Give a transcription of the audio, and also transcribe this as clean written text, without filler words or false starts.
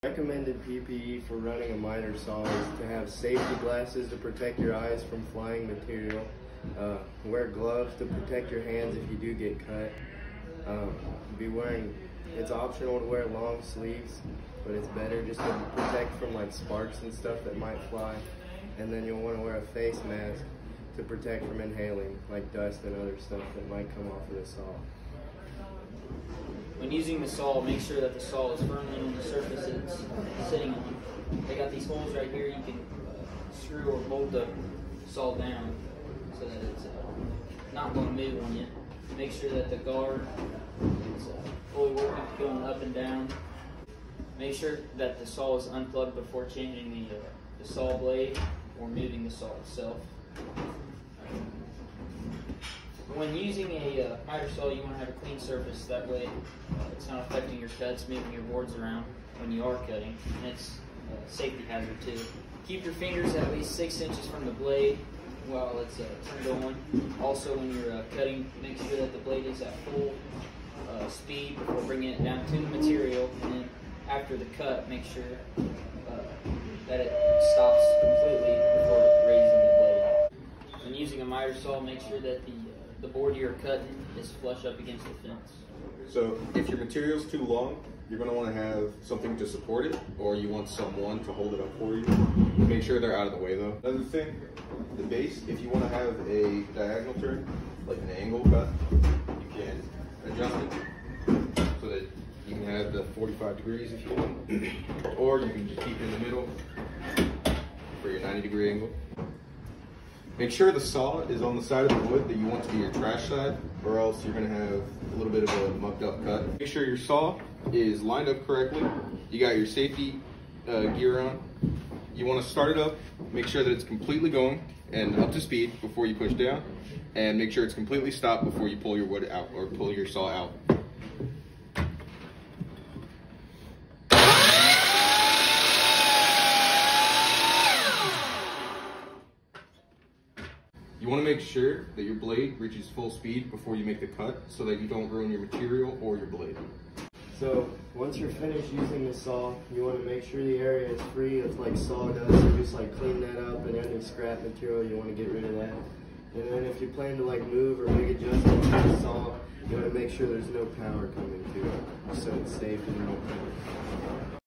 Recommended PPE for running a miter saw is to have safety glasses to protect your eyes from flying material, wear gloves to protect your hands if you do get cut, it's optional to wear long sleeves, but it's better just to protect from like sparks and stuff that might fly, and then you'll want to wear a face mask to protect from inhaling like dust and other stuff that might come off of the saw. When using the saw, make sure that the saw is firmly on the surface it's sitting on. They got these holes right here. You can screw or bolt the saw down so that it's not going to move on you. Make sure that the guard is fully working, going up and down. Make sure that the saw is unplugged before changing the saw blade or moving the saw itself. When using a miter saw, you want to have a clean surface. That way it's not affecting your cuts, moving your boards around when you are cutting. And it's a safety hazard too. Keep your fingers at least 6 inches from the blade while it's turned on. Also, when you're cutting, make sure that the blade is at full speed before bringing it down to the material. And then after the cut, make sure that it stops completely before raising the blade. When using a miter saw, make sure that the board you're cutting is flush up against the fence. So if your material's too long, you're going to want to have something to support it, or you want someone to hold it up for you. Make sure they're out of the way though. Another thing, the base, if you want to have a diagonal turn, like an angle cut, you can adjust it so that you can have the 45 degrees if you want, or you can just keep it in the middle for your 90-degree angle. Make sure the saw is on the side of the wood that you want to be your trash side, or else you're going to have a little bit of a mucked up cut. Make sure your saw is lined up correctly. You got your safety gear on. You want to start it up, make sure that it's completely going and up to speed before you push down, and make sure it's completely stopped before you pull your wood out or pull your saw out. You want to make sure that your blade reaches full speed before you make the cut so that you don't ruin your material or your blade. So once you're finished using the saw, you want to make sure the area is free of like sawdust, or just like clean that up, and any scrap material, you want to get rid of that. And then if you plan to like move or make adjustments to the saw, you want to make sure there's no power coming to it so it's safe and no power.